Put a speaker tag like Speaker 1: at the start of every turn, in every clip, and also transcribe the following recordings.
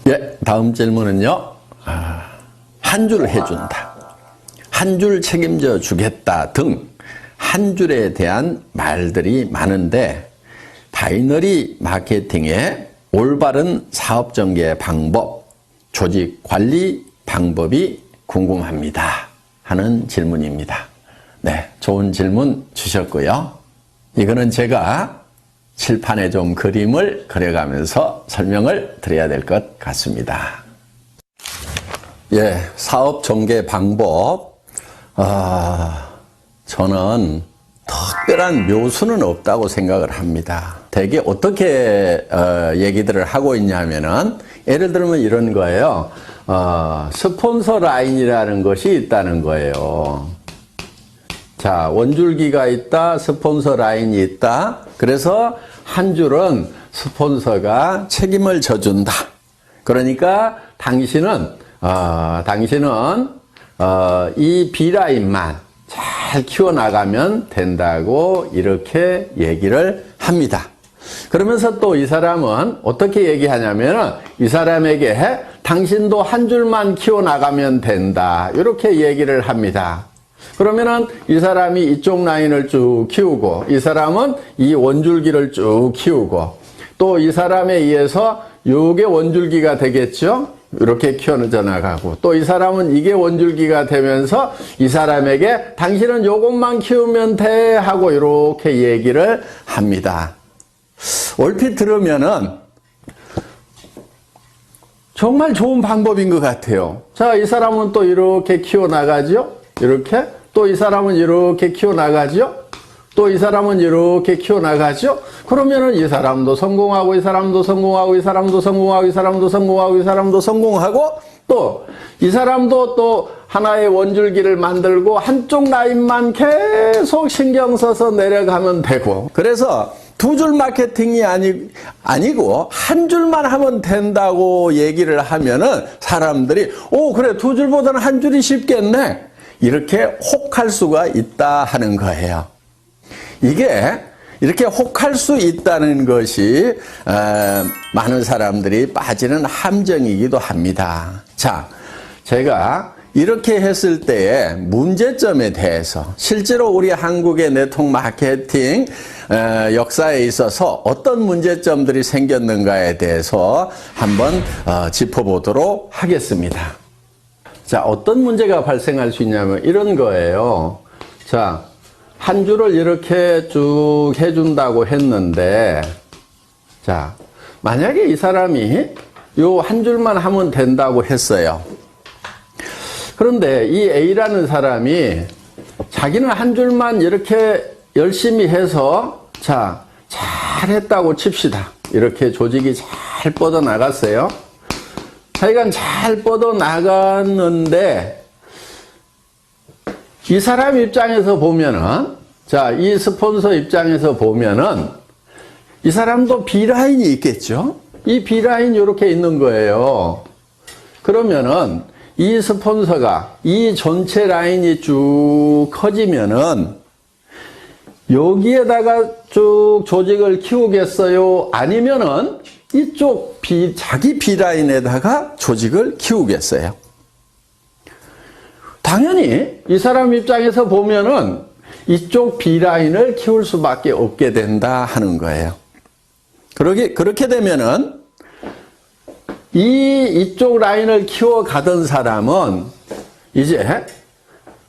Speaker 1: 예, 다음 질문은요. 한 줄 해준다, 한 줄 책임져 주겠다 등 한 줄에 대한 말들이 많은데 바이너리 마케팅의 올바른 사업 전개 방법, 조직 관리 방법이 궁금합니다 하는 질문입니다. 네, 좋은 질문 주셨고요. 이거는 제가 칠판에 좀 그림을 그려가면서 설명을 드려야 될 것 같습니다. 예, 사업 전개 방법. 저는 특별한 묘수는 없다고 생각을 합니다. 대개 어떻게 얘기들을 하고 있냐면은, 예를 들면 이런 거예요. 스폰서 라인이라는 것이 있다는 거예요. 자, 원줄기가 있다, 스폰서 라인이 있다. 그래서 한 줄은 스폰서가 책임을 져준다. 그러니까 당신은 이 B라인만 잘 키워나가면 된다고 이렇게 얘기를 합니다. 그러면서 또 이 사람은 어떻게 얘기하냐면, 이 사람에게 당신도 한 줄만 키워나가면 된다, 이렇게 얘기를 합니다. 그러면은 이 사람이 이쪽 라인을 쭉 키우고, 이 사람은 이 원줄기를 쭉 키우고, 또 이 사람에 의해서 요게 원줄기가 되겠죠? 이렇게 키워져 나가고, 또 이 사람은 이게 원줄기가 되면서 이 사람에게 당신은 요것만 키우면 돼 하고 이렇게 얘기를 합니다. 얼핏 들으면은 정말 좋은 방법인 것 같아요. 자, 이 사람은 또 이렇게 키워나가죠? 이렇게. 또 이 사람은 이렇게 키워나가죠? 또 이 사람은 이렇게 키워나가죠? 그러면은 이 사람도 성공하고, 이 사람도 성공하고, 이 사람도 성공하고, 이 사람도 성공하고, 이 사람도 성공하고, 또 이 사람도 또 하나의 원줄기를 만들고 한쪽 라인만 계속 신경 써서 내려가면 되고, 그래서 두 줄 마케팅이 아니고 한 줄만 하면 된다고 얘기를 하면은 사람들이 그래, 두 줄보다는 한 줄이 쉽겠네, 이렇게 혹할 수가 있다 하는 거예요. 이게 이렇게 혹할 수 있다는 것이 많은 사람들이 빠지는 함정이기도 합니다. 자, 제가 이렇게 했을 때의 문제점에 대해서, 실제로 우리 한국의 네트워크 마케팅 역사에 있어서 어떤 문제점들이 생겼는가에 대해서 한번 짚어보도록 하겠습니다. 자, 어떤 문제가 발생할 수 있냐면 이런 거예요. 자, 한 줄을 이렇게 쭉 해준다고 했는데, 자, 만약에 이 사람이 요 한 줄만 하면 된다고 했어요. 그런데 이 A라는 사람이 자기는 한 줄만 이렇게 열심히 해서, 자, 잘했다고 칩시다. 이렇게 조직이 잘 뻗어나갔어요. 하여간 잘 뻗어나갔는데, 이 사람 입장에서 보면은, 자, 이 스폰서 입장에서 보면은, 이 사람도 B라인이 있겠죠? 이 B라인이 이렇게 있는 거예요. 그러면은, 이 스폰서가 이 전체 라인이 쭉 커지면은, 여기에다가 쭉 조직을 키우겠어요? 아니면은, 이쪽 자기 B라인에다가 조직을 키우겠어요? 당연히 이 사람 입장에서 보면은 이쪽 B라인을 키울 수밖에 없게 된다 하는 거예요. 그렇게 되면은 이쪽 라인을 키워가던 사람은 이제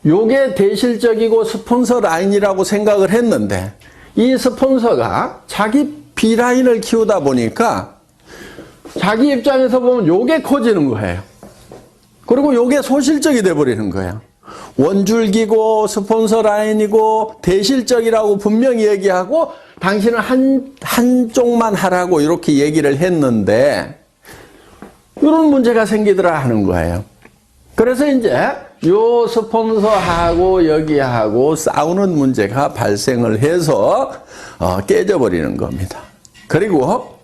Speaker 1: 요게 대실적이고 스폰서 라인이라고 생각을 했는데, 이 스폰서가 자기 B라인을 키우다 보니까 자기 입장에서 보면 요게 커지는 거예요. 그리고 요게 소실적이 돼버리는 거예요. 원줄기고 스폰서 라인이고 대실적이라고 분명히 얘기하고 당신은 한쪽만 하라고 이렇게 얘기를 했는데, 이런 문제가 생기더라 하는 거예요. 그래서 이제 요 스폰서하고 여기하고 싸우는 문제가 발생을 해서 깨져버리는 겁니다. 그리고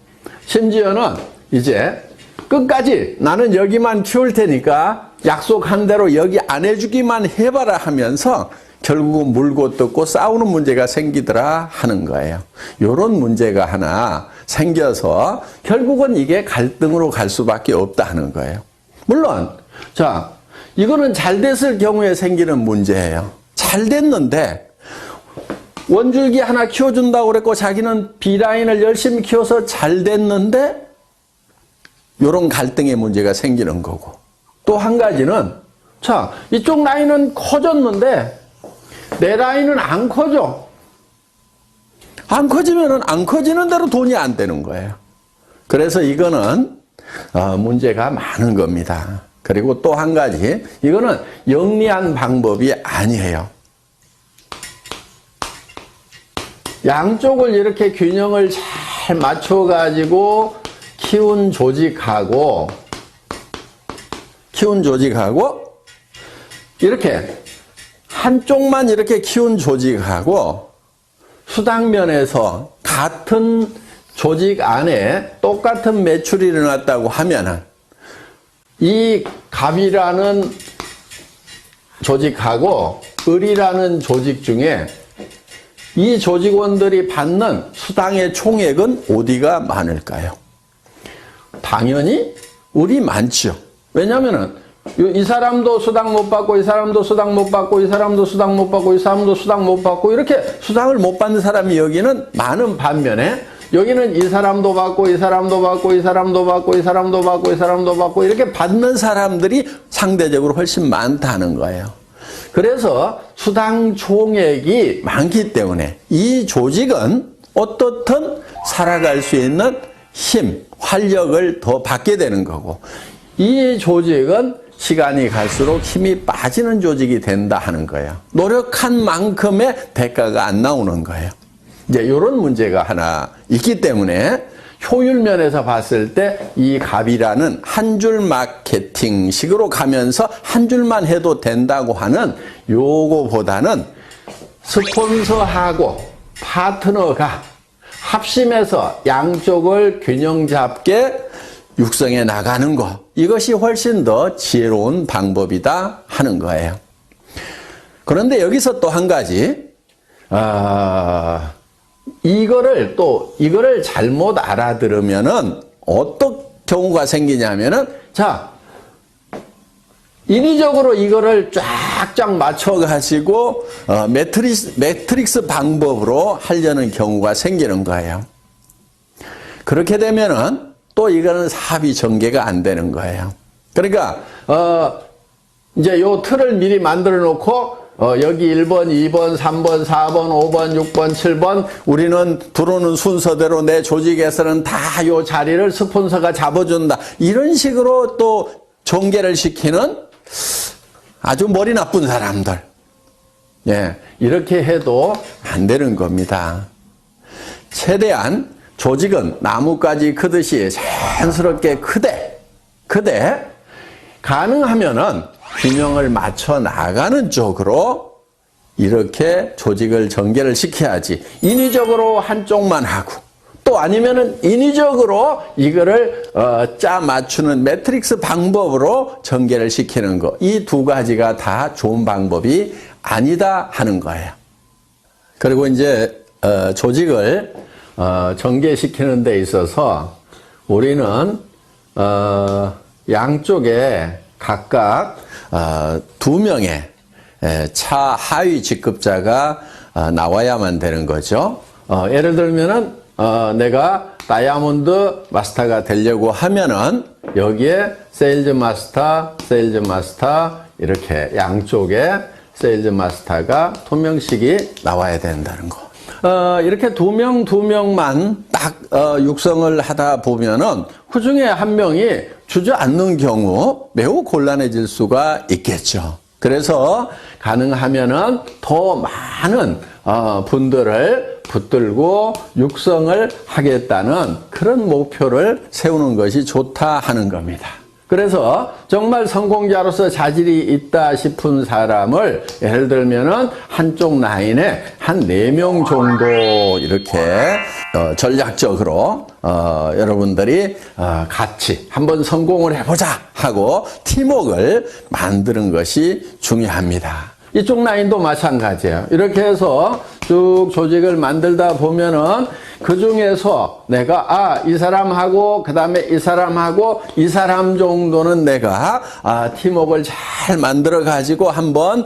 Speaker 1: 심지어는 이제 끝까지 나는 여기만 키울 테니까 약속한 대로 여기 안 해주기만 해봐라 하면서 결국은 물고 뜯고 싸우는 문제가 생기더라 하는 거예요. 이런 문제가 하나 생겨서 결국은 이게 갈등으로 갈 수밖에 없다 하는 거예요. 물론 자, 이거는 잘 됐을 경우에 생기는 문제예요. 잘 됐는데 원줄기 하나 키워준다고 그랬고 자기는 B라인을 열심히 키워서 잘 됐는데 이런 갈등의 문제가 생기는 거고, 또 한 가지는 자, 이쪽 라인은 커졌는데 내 라인은 안 커져. 안 커지면은 안 커지는 대로 돈이 안 되는 거예요. 그래서 이거는 문제가 많은 겁니다. 그리고 또 한 가지, 이거는 영리한 방법이 아니에요. 양쪽을 이렇게 균형을 잘 맞춰가지고 키운 조직하고 이렇게 한쪽만 이렇게 키운 조직하고 수당면에서 같은 조직 안에 똑같은 매출이 일어났다고 하면은 이 갑이라는 조직하고 을이라는 조직 중에 이 조직원들이 받는 수당의 총액은 어디가 많을까요? 당연히 을이 많죠. 왜냐면은 이 사람도 수당 못 받고 이 사람도 수당 못 받고 이 사람도 수당 못 받고 이 사람도 수당 못 받고 이렇게 수당을 못 받는 사람이 여기는 많은 반면에 여기는 이 사람도 받고 이 사람도 받고 이 사람도 받고 이 사람도 받고 이 사람도 받고 이렇게 받는 사람들이 상대적으로 훨씬 많다는 거예요. 그래서 수당 총액이 많기 때문에 이 조직은 어떻든 살아갈 수 있는 힘, 활력을 더 받게 되는 거고, 이 조직은 시간이 갈수록 힘이 빠지는 조직이 된다 하는 거예요. 노력한 만큼의 대가가 안 나오는 거예요. 이제 이런 문제가 하나 있기 때문에 효율 면에서 봤을 때 이 갑이라는 한 줄 마케팅식으로 가면서 한 줄만 해도 된다고 하는 요거보다는 스폰서하고 파트너가 합심해서 양쪽을 균형 잡게 육성해 나가는 것, 이것이 훨씬 더 지혜로운 방법이다 하는 거예요. 그런데 여기서 또 한 가지, 이거를 잘못 알아들으면은 어떤 경우가 생기냐면은, 자, 인위적으로 이거를 쫙쫙 맞춰가지고, 매트릭스 방법으로 하려는 경우가 생기는 거예요. 그렇게 되면은 또 이거는 사업이 전개가 안 되는 거예요. 그러니까, 이제 요 틀을 미리 만들어 놓고, 여기 1번, 2번, 3번, 4번, 5번, 6번, 7번 우리는 들어오는 순서대로 내 조직에서는 다 요 자리를 스폰서가 잡아준다. 이런 식으로 또 전개를 시키는 아주 머리 나쁜 사람들. 예, 이렇게 해도 안 되는 겁니다. 최대한 조직은 나무까지 크듯이 자연스럽게 크되 가능하면은 균형을 맞춰 나가는 쪽으로 이렇게 조직을 전개를 시켜야지, 인위적으로 한쪽만 하고 또 아니면은 인위적으로 이거를 짜 맞추는 매트릭스 방법으로 전개를 시키는 거, 이 두 가지가 다 좋은 방법이 아니다 하는 거예요. 그리고 이제 조직을 전개시키는 데 있어서 우리는 양쪽에 각각 2명의 차하위 직급자가 나와야만 되는 거죠. 예를 들면은 내가 다이아몬드 마스터가 되려고 하면은 여기에 세일즈 마스터 이렇게 양쪽에 세일즈 마스터가 2명씩이 나와야 된다는 거. 이렇게 2명만 딱 육성을 하다 보면은 그 중에 한 명이 주저앉는 경우 매우 곤란해질 수가 있겠죠. 그래서 가능하면은 더 많은 분들을 붙들고 육성을 하겠다는 그런 목표를 세우는 것이 좋다 하는 겁니다. 그래서 정말 성공자로서 자질이 있다 싶은 사람을 예를 들면은 한쪽 라인에 한 4명 정도 이렇게 전략적으로 여러분들이 같이 한번 성공을 해보자 하고 팀워크를 만드는 것이 중요합니다. 이쪽 라인도 마찬가지예요. 이렇게 해서 쭉 조직을 만들다 보면은 그 중에서 내가 이 사람하고 그 다음에 이 사람하고 이 사람 정도는 내가 팀워크를 잘 만들어 가지고 한번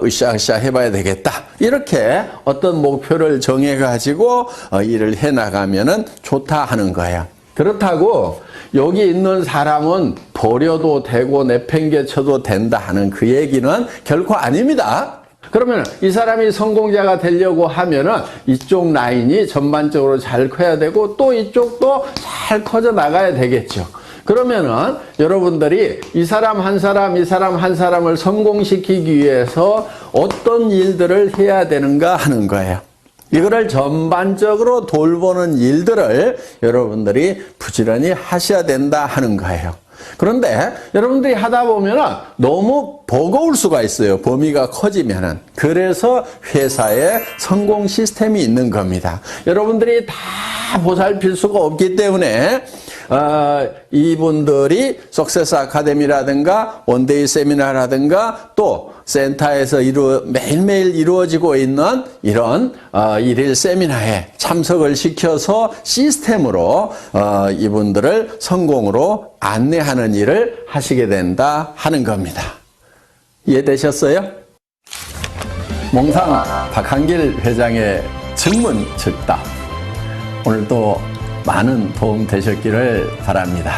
Speaker 1: 으쌰으쌰 해봐야 되겠다. 이렇게 어떤 목표를 정해 가지고 일을 해 나가면은 좋다 하는 거예요. 그렇다고 여기 있는 사람은 버려도 되고 내팽개쳐도 된다 하는 그 얘기는 결코 아닙니다. 그러면 이 사람이 성공자가 되려고 하면은 이쪽 라인이 전반적으로 잘 커야 되고 또 이쪽도 잘 커져 나가야 되겠죠. 그러면은 여러분들이 이 사람 한 사람, 이 사람 한 사람을 성공시키기 위해서 어떤 일들을 해야 되는가 하는 거예요. 이거를 전반적으로 돌보는 일들을 여러분들이 부지런히 하셔야 된다 하는 거예요. 그런데 여러분들이 하다 보면 너무 버거울 수가 있어요. 범위가 커지면은. 그래서 회사에 성공 시스템이 있는 겁니다. 여러분들이 다 보살필 수가 없기 때문에 이분들이 석세스 아카데미라든가 원데이 세미나라든가 또 센터에서 매일매일 이루어지고 있는 이런 일일 세미나에 참석을 시켜서 시스템으로 이분들을 성공으로 안내하는 일을 하시게 된다 하는 겁니다. 이해되셨어요? 몽상 박한길 회장의 증문즉답. 오늘도 많은 도움 되셨기를 바랍니다.